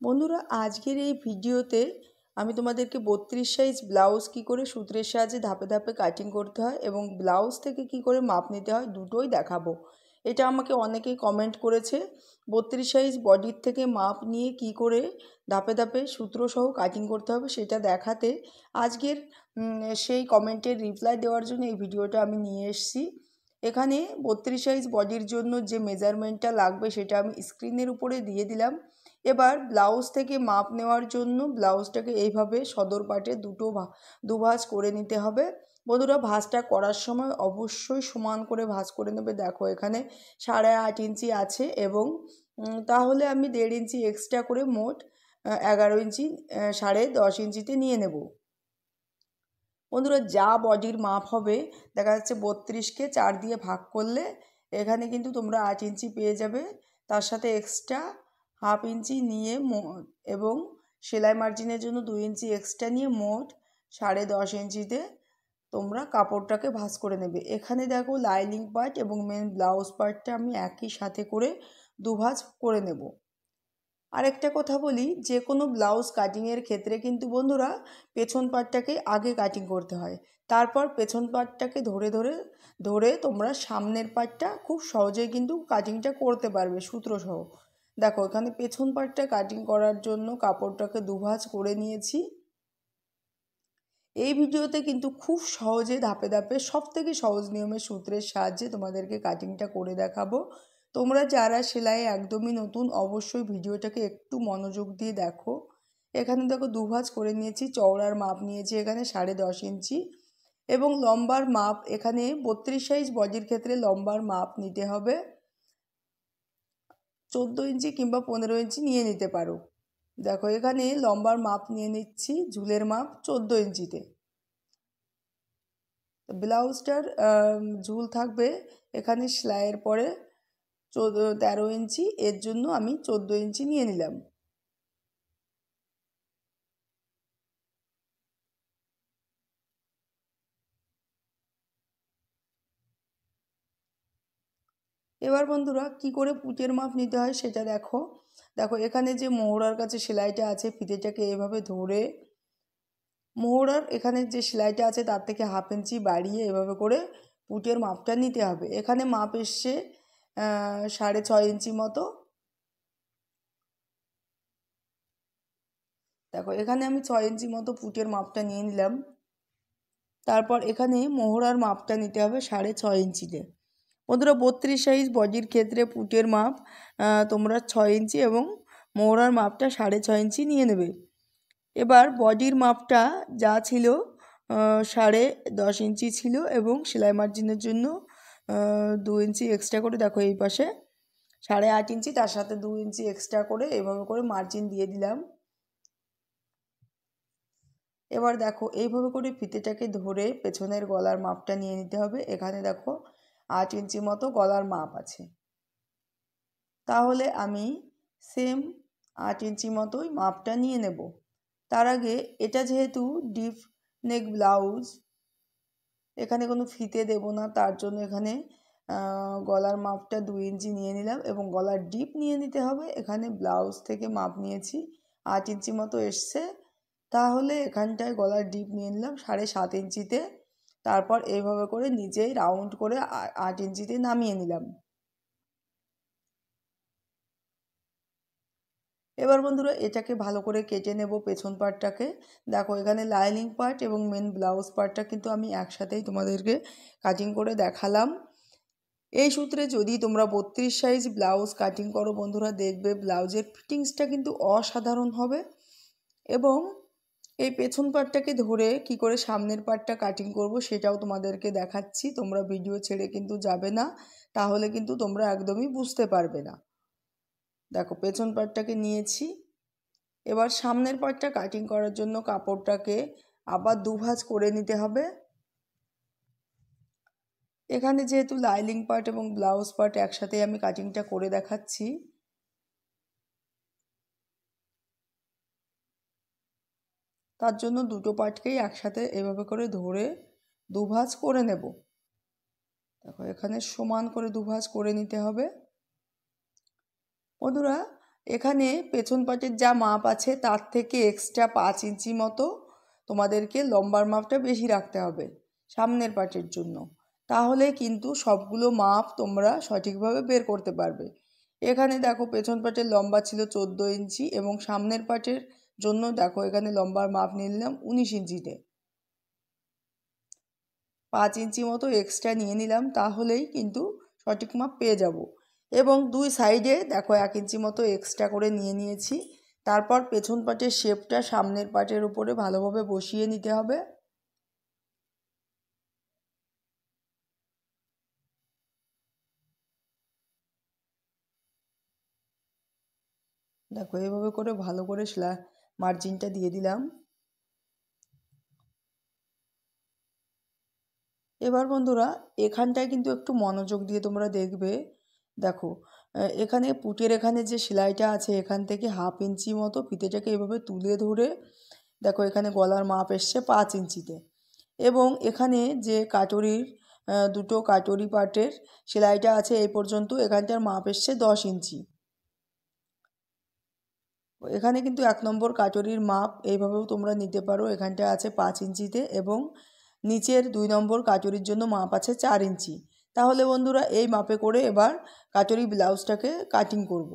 বন্ধুরা আজকের এই ভিডিওতে আমি তোমাদেরকে 32 সাইজ ব্লাউজ কি করে সূত্রের সাহায্যে ধাপে ধাপে কাটিং করতে হয় এবং ব্লাউজ থেকে কি করে মাপ নিতে হয় দুটোই দেখাবো। এটা আমাকে অনেকেই কমেন্ট করেছে 32 সাইজ বডির থেকে মাপ নিয়ে কি করে ধাপে ধাপে সূত্র সহ কাটিং করতে হবে সেটা দেখাতে আজকের সেই কমেন্টের রিপ্লাই দেওয়ার জন্য এই ভিডিওটা আমি নিয়ে এসেছি। এখানে 32 সাইজ বডির জন্য যে মেজারমেন্টটা লাগবে সেটা আমি স্ক্রিনের উপরে দিয়ে দিলাম। এবার ব্লাউজ থেকে মাপ নেওয়ার জন্য ব্লাউজটাকে এইভাবে সদর পাটে দুভাঁজ করে নিতে হবে। বন্ধুরা ভাঁজটা করার সময় অবশ্যই সমান করে ভাঁজ করে নেবে। দেখো এখানে 8.5 ইঞ্চি আছে এবং তাহলে আমি 1.5 ইঞ্চি এক্সট্রা করে মোট 11 ইঞ্চি 10.5 ইঞ্চিতে নিয়ে নেব। বন্ধুরা যা বডির মাপ হবে দেখা যাচ্ছে 32কে 4 দিয়ে ভাগ করলে এখানে কিন্তু তোমরা 8 ইঞ্চি পেয়ে যাবে। তার সাথে এক্সট্রা হাফ ইঞ্চি নিয়ে এবং সেলাই মার্জিনের জন্য 2 ইঞ্চি এক্সট্রা নিয়ে মোট 10.5 ইঞ্চিতে তোমরা কাপড়টাকে ভাঁজ করে নেবে। এখানে দেখো লাইনিং পার্ট এবং মেন ব্লাউজ পার্টটা আমি একই সাথে করে দুভাঁজ করে নেব। আরেকটা কথা বলি, যে কোনো ব্লাউজ কাটিংয়ের ক্ষেত্রে কিন্তু বন্ধুরা পেছন পার্টটাকে আগে কাটিং করতে হয়, তারপর পেছন পার্টটাকে ধরে ধরে ধরে তোমরা সামনের পার্টটা খুব সহজেই কিন্তু কাটিংটা করতে পারবে সূত্র সহ। দেখো এখানে পেছন পার্টটা কাটিং করার জন্য কাপড়টাকে দুভাঁজ করে নিয়েছি। এই ভিডিওতে কিন্তু খুব সহজে ধাপে ধাপে সবথেকে সহজ নিয়মের সূত্রের সাহায্যে তোমাদেরকে কাটিংটা করে দেখাবো। তোমরা যারা সেলাই একদমই নতুন অবশ্যই ভিডিওটাকে একটু মনোযোগ দিয়ে দেখো। এখানে দেখো দুভাঁজ করে নিয়েছি, চওড়ার মাপ নিয়েছি এখানে 10.5 ইঞ্চি এবং লম্বার মাপ এখানে 32 সাইজ বডির ক্ষেত্রে লম্বার মাপ নিতে হবে 14 ইঞ্চি কিংবা 15 ইঞ্চি নিয়ে নিতে পারো। দেখো এখানে লম্বার মাপ নিয়ে নিচ্ছি ঝুলের মাপ 14 ইঞ্চিতে। ব্লাউজটার ঝুল থাকবে এখানে সেলাইয়ের পরে 13 ইঞ্চি, এর জন্য আমি 14 ইঞ্চি নিয়ে নিলাম। এবার বন্ধুরা কি করে পুঁতের মাপ নিতে হয় সেটা দেখো। দেখো এখানে যে মোহরার কাছে সেলাইটা আছে ফিতেটাকে এভাবে ধরে মোহরার এখানে যে সেলাইটা আছে তার থেকে হাফ ইঞ্চি বাড়িয়ে এভাবে করে পুঁতের মাপটা নিতে হবে। এখানে মাপ এসছে 6.5 ইঞ্চি মতো। দেখো এখানে আমি 6 ইঞ্চি মতো পুঁতের মাপটা নিয়ে নিলাম। তারপর এখানে মোহরার মাপটা নিতে হবে 6.5 ইঞ্চিতে। বন্ধুরা 32 সাইজ বডির ক্ষেত্রে পুঁতের মাপ তোমরা 6 ইঞ্চি এবং মোহরার মাপটা 6.5 ইঞ্চি নিয়ে নেবে। এবার বডির মাপটা যা ছিল 10.5 ইঞ্চি ছিল এবং সেলাই মার্জিনের জন্য 2 ইঞ্চি এক্সট্রা করে দেখো এই পাশে 8.5 ইঞ্চি, তার সাথে 2 ইঞ্চি এক্সট্রা করে এভাবে করে মার্জিন দিয়ে দিলাম। এবার দেখো এইভাবে করে ফিতেটাকে ধরে পেছনের গলার মাপটা নিয়ে নিতে হবে। এখানে দেখো 8 ইঞ্চি মতো গলার মাপ আছে, তাহলে আমি সেম 8 ইঞ্চি মতোই মাপটা নিয়ে নেব। তার আগে এটা যেহেতু ডিপ নেক ব্লাউজ এখানে কোনো ফিতে দেব না, তার জন্য এখানে গলার মাপটা 2 ইঞ্চি নিয়ে নিলাম এবং গলার ডিপ নিয়ে নিতে হবে। এখানে ব্লাউজ থেকে মাপ নিয়েছি 8 ইঞ্চি মতো এসছে, তাহলে এখানটায় গলার ডিপ নিয়ে নিলাম 7.5 ইঞ্চিতে। তারপর এইভাবে করে নিচেই রাউন্ড করে 8 ইঞ্চিতে নামিয়ে নিলাম। এবার বন্ধুরা এটাকে ভালো করে কেটে নেব পেছন পার্টটাকে। দেখো এখানে লাইনিং পার্ট এবং মেন ব্লাউজ পার্টটা কিন্তু আমি একসাথেই তোমাদেরকে কাটিং করে দেখালাম। এই সূত্রে যদি তোমরা 32 সাইজ ব্লাউজ কাটিং করো বন্ধুরা দেখবে ব্লাউজের ফিটিংসটা কিন্তু অসাধারণ হবে। এবং এই পেছন পার্টটাকে ধরে কি করে সামনের পার্টটা কাটিং করব সেটাও তোমাদেরকে দেখাচ্ছি। তোমরা ভিডিও ছেড়ে কিন্তু যাবে না, তাহলে কিন্তু তোমরা একদমই বুঝতে পারবে না। দেখো পেছন পার্টটাকে নিয়েছি, এবার সামনের পার্টটা কাটিং করার জন্য কাপড়টাকে আবার দুভাঁজ করে নিতে হবে। এখানে যেহেতু লাইনিং পার্ট এবং ব্লাউজ পার্ট একসাথে আমি কাটিংটা করে দেখাচ্ছি, তার জন্য দুটো পার্টকেই একসাথে এভাবে করে ধরে দুভাঁজ করে নেব। দেখো এখানে সমান করে দুভাঁজ করে নিতে হবে। বন্ধুরা এখানে পেছন পাটের যা মাপ আছে তার থেকে এক্সট্রা 5 ইঞ্চি মতো তোমাদেরকে লম্বার মাপটা বেশি রাখতে হবে সামনের পাটের জন্য। তাহলে কিন্তু সবগুলো মাপ তোমরা সঠিকভাবে বের করতে পারবে। এখানে দেখো পেছন পাটের লম্বা ছিল 14 ইঞ্চি এবং সামনের পাটের জন্য দেখো এখানে লম্বার মাপ নিয়ে নিলাম 19 ইঞ্চিতে। 5 ইঞ্চি মতো এক্সট্রা নিয়ে নিলাম, তাহলেই কিন্তু সঠিক মাপ পেয়ে যাব। এবং দুই সাইডে দেখো 1 ইঞ্চি মতো এক্সট্রা করে নিয়ে নিয়েছি। তারপর পেছন পাটের শেপটা সামনের পাটের উপরে ভালোভাবে বসিয়ে নিতে হবে। দেখো এইভাবে করে ভালো করে মার্জিনটা দিয়ে দিলাম। এবার বন্ধুরা এখানটায় কিন্তু একটু মনোযোগ দিয়ে তোমরা দেখবে। দেখো এখানে পুটের এখানে যে সেলাইটা আছে এখান থেকে 1/2 ইঞ্চি মতো ফিতেটাকে এভাবে তুলে ধরে দেখো এখানে গলার মাপ এসছে 5 ইঞ্চিতে। এবং এখানে যে কাটরির দুটো কাটরি পাটের সেলাইটা আছে এই পর্যন্ত, এখানটার মাপ এসছে 10 ইঞ্চি। এখানে কিন্তু 1 নম্বর কাটরির মাপ এইভাবেও তোমরা নিতে পারো, এখানটা আছে 5 ইঞ্চিতে এবং নিচের 2 নম্বর কাটরির জন্য মাপ আছে 4 ইঞ্চি। তাহলে বন্ধুরা এই মাপে করে এবার কাটরি ব্লাউজটাকে কাটিং করব।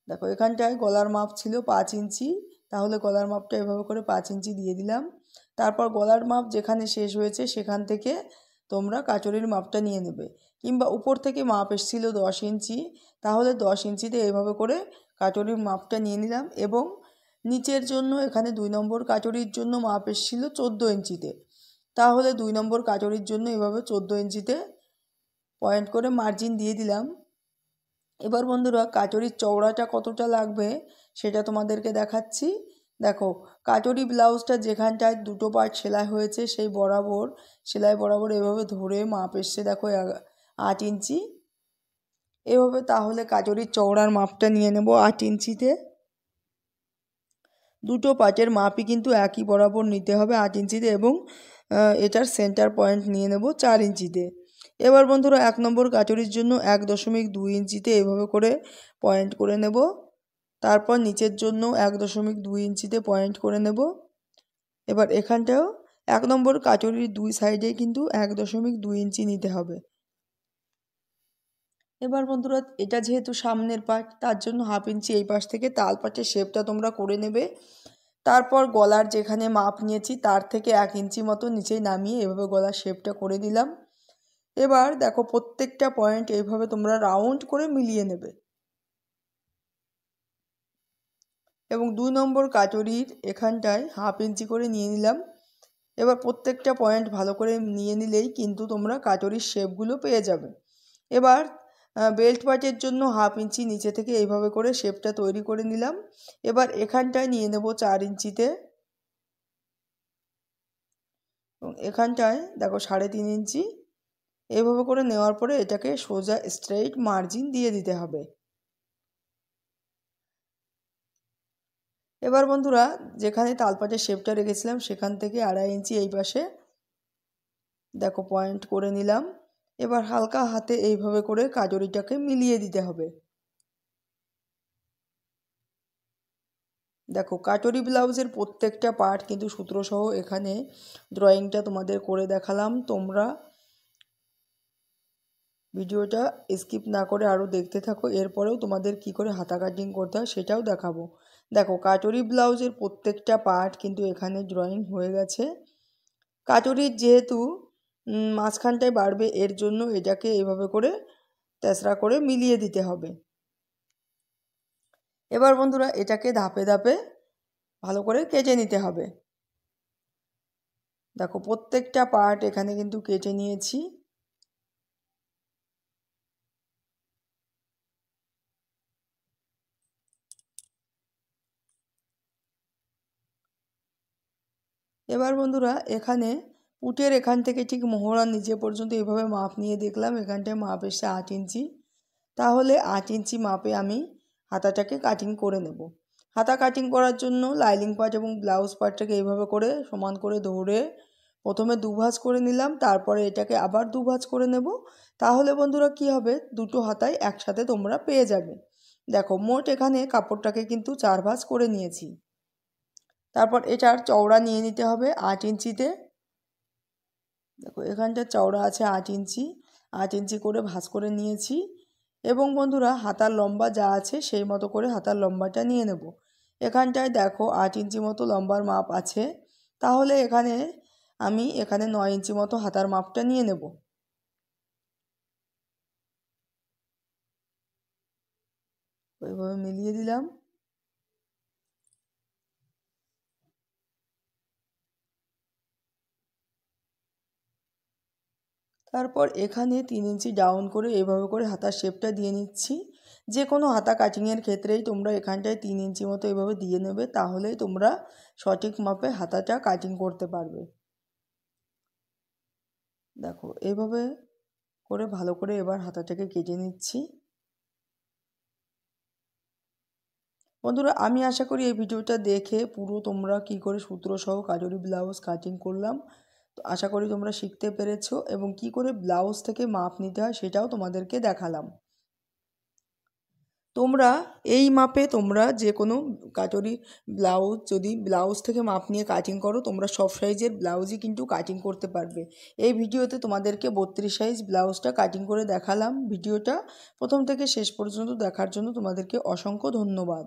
দেখো এখানটায় গলার মাপ ছিল 5 ইঞ্চি, তাহলে গলার মাপটা এভাবে করে 5 ইঞ্চি দিয়ে দিলাম। তারপর গলার মাপ যেখানে শেষ হয়েছে সেখান থেকে তোমরা কাটরির মাপটা নিয়ে নেবে, কিংবা উপর থেকে মাপ এসেছিল 10 ইঞ্চি, তাহলে 10 ইঞ্চিতে এইভাবে করে কাটরির মাপটা নিয়ে নিলাম। এবং নিচের জন্য এখানে 2 নম্বর কাটরির জন্য মাপ এসেছিল 14 ইঞ্চিতে, তাহলে 2 নম্বর কাটরির জন্য এভাবে 14 ইঞ্চিতে পয়েন্ট করে মার্জিন দিয়ে দিলাম। এবার বন্ধুরা কাটরির চওড়াটা কতটা লাগবে সেটা তোমাদেরকে দেখাচ্ছি। দেখো কাটরি ব্লাউজটা যেখানটায় দুটো পার্ট সেলাই হয়েছে সেই বরাবর সেলাই বরাবর এভাবে ধরে মাপ এসছে দেখো 8 ইঞ্চি এভাবে। তাহলে কাটরির চওড়ার মাপটা নিয়ে নেব 8 ইঞ্চিতে। দুটো পার্টের মাপই কিন্তু একই বরাবর নিতে হবে 8 ইঞ্চিতে এবং এটার সেন্টার পয়েন্ট নিয়ে নেব 4 ইঞ্চিতে। এবার বন্ধুরা 1 নম্বর কাটরির জন্য 1.2 ইঞ্চিতে এভাবে করে পয়েন্ট করে নেব। তারপর নিচের জন্য 1.2 ইঞ্চিতে পয়েন্ট করে নেব। এবার এখানটাও 1 নম্বর কাটরির দুই সাইডে কিন্তু 1.2 ইঞ্চি নিতে হবে। এবার বন্ধুরা এটা যেহেতু সামনের পার্ট তার জন্য 1/2 ইঞ্চি এই পাশ থেকে তাল পাটের শেপটা তোমরা করে নেবে। তারপর গলার যেখানে মাপ নিয়েছি তার থেকে 1 ইঞ্চি মতো নিচে নামিয়ে এভাবে গলার শেপটা করে দিলাম। এবার দেখো প্রত্যেকটা পয়েন্ট এইভাবে তোমরা রাউন্ড করে মিলিয়ে নেবে। এবং 2 নম্বর কাটরির এখানটায় 1/2 ইঞ্চি করে নিয়ে নিলাম। এবার প্রত্যেকটা পয়েন্ট ভালো করে নিয়ে নিলেই কিন্তু তোমরা কাটরির শেপগুলো পেয়ে যাবে। এবার বেল্ট পার্টের জন্য 1/2 ইঞ্চি নিচে থেকে এইভাবে করে শেপটা তৈরি করে নিলাম। এবার এখানটায় নিয়ে নেব 4 ইঞ্চিতে এবং এখানটায় দেখো 3.5 ইঞ্চি এইভাবে করে নেওয়ার পরে এটাকে সোজা স্ট্রেইট মার্জিন দিয়ে দিতে হবে। এবার বন্ধুরা যেখানে তালপাটের শেপটা রেখেছিলাম সেখান থেকে 2.5 ইঞ্চি এই পাশে দেখো পয়েন্ট করে নিলাম। এবার হালকা হাতে এইভাবে করে কাটরিটাকে মিলিয়ে দিতে হবে। দেখো কাটরি ব্লাউজের প্রত্যেকটা পার্ট কিন্তু সূত্রসহ এখানে ড্রয়িংটা তোমাদের করে দেখালাম। তোমরা ভিডিওটা স্কিপ না করে আরও দেখতে থাকো, এরপরেও তোমাদের কি করে হাতা কাটিং করতে হয় সেটাও দেখাবো। দেখো কাটরি ব্লাউজের প্রত্যেকটা পার্ট কিন্তু এখানে ড্রয়িং হয়ে গেছে। কাটরির যেহেতু মাঝখানটায় বাড়বে এর জন্য এটাকে এভাবে করে তেসরা করে মিলিয়ে দিতে হবে। এবার বন্ধুরা এটাকে ধাপে ধাপে ভালো করে কেটে নিতে হবে। দেখো প্রত্যেকটা পার্ট এখানে কিন্তু কেটে নিয়েছি। এবার বন্ধুরা এখানে পুটের এখান থেকে ঠিক মোহরার নিচে পর্যন্ত এভাবে মাপ নিয়ে দেখলাম, এখানটায় মাপ এসে 8 ইঞ্চি। তাহলে 8 ইঞ্চি মাপে আমি হাতাটাকে কাটিং করে নেব। হাতা কাটিং করার জন্য লাইনিং পার্ট এবং ব্লাউজ পার্টটাকে এইভাবে করে সমান করে ধরে প্রথমে 2 ভাঁজ করে নিলাম, তারপরে এটাকে আবার 2 ভাঁজ করে নেব। তাহলে বন্ধুরা কি হবে, দুটো হাতাই একসাথে তোমরা পেয়ে যাবে। দেখো মোট এখানে কাপড়টাকে কিন্তু 4 ভাঁজ করে নিয়েছি। তারপর এটার চওড়া নিয়ে নিতে হবে 8 ইঞ্চিতে। দেখো এখানটা চওড়া আছে 8 ইঞ্চি, 8 ইঞ্চি করে ভাঁজ করে নিয়েছি। এবং বন্ধুরা হাতার লম্বা যা আছে সেই মতো করে হাতার লম্বাটা নিয়ে নেব। এখানটায় দেখো 8 ইঞ্চি মতো লম্বার মাপ আছে, তাহলে আমি এখানে 9 ইঞ্চি মতো হাতার মাপটা নিয়ে নেব। ওইভাবে মিলিয়ে দিলাম। তারপর এখানে 3 ইঞ্চি ডাউন করে এভাবে করে হাতার শেপটা দিয়ে নিচ্ছি। যে কোনো হাতা কাটিংয়ের ক্ষেত্রেই তোমরা এখানটায় 3 ইঞ্চি মতো এভাবে দিয়ে নেবে, তাহলেই তোমরা সঠিক মাপে হাতাটা কাটিং করতে পারবে। দেখো এইভাবে করে ভালো করে এবার হাতাটাকে কেটে নিচ্ছি। বন্ধুরা আমি আশা করি এই ভিডিওটা দেখে পুরো তোমরা কি করে সূত্র সহ কাজরি ব্লাউজ কাটিং করলাম তো আশা করি তোমরা শিখতে পেরেছো, এবং কি করে ব্লাউজ থেকে মাপ নিতে হয় সেটাও তোমাদেরকে দেখালাম। তোমরা এই মাপে তোমরা যে কোনো কাজরি ব্লাউজ যদি ব্লাউজ থেকে মাপ নিয়ে কাটিং করো, তোমরা সব সাইজের ব্লাউজই কিন্তু কাটিং করতে পারবে। এই ভিডিওতে তোমাদেরকে 32 সাইজ ব্লাউজটা কাটিং করে দেখালাম। ভিডিওটা প্রথম থেকে শেষ পর্যন্ত দেখার জন্য তোমাদেরকে অসংখ্য ধন্যবাদ।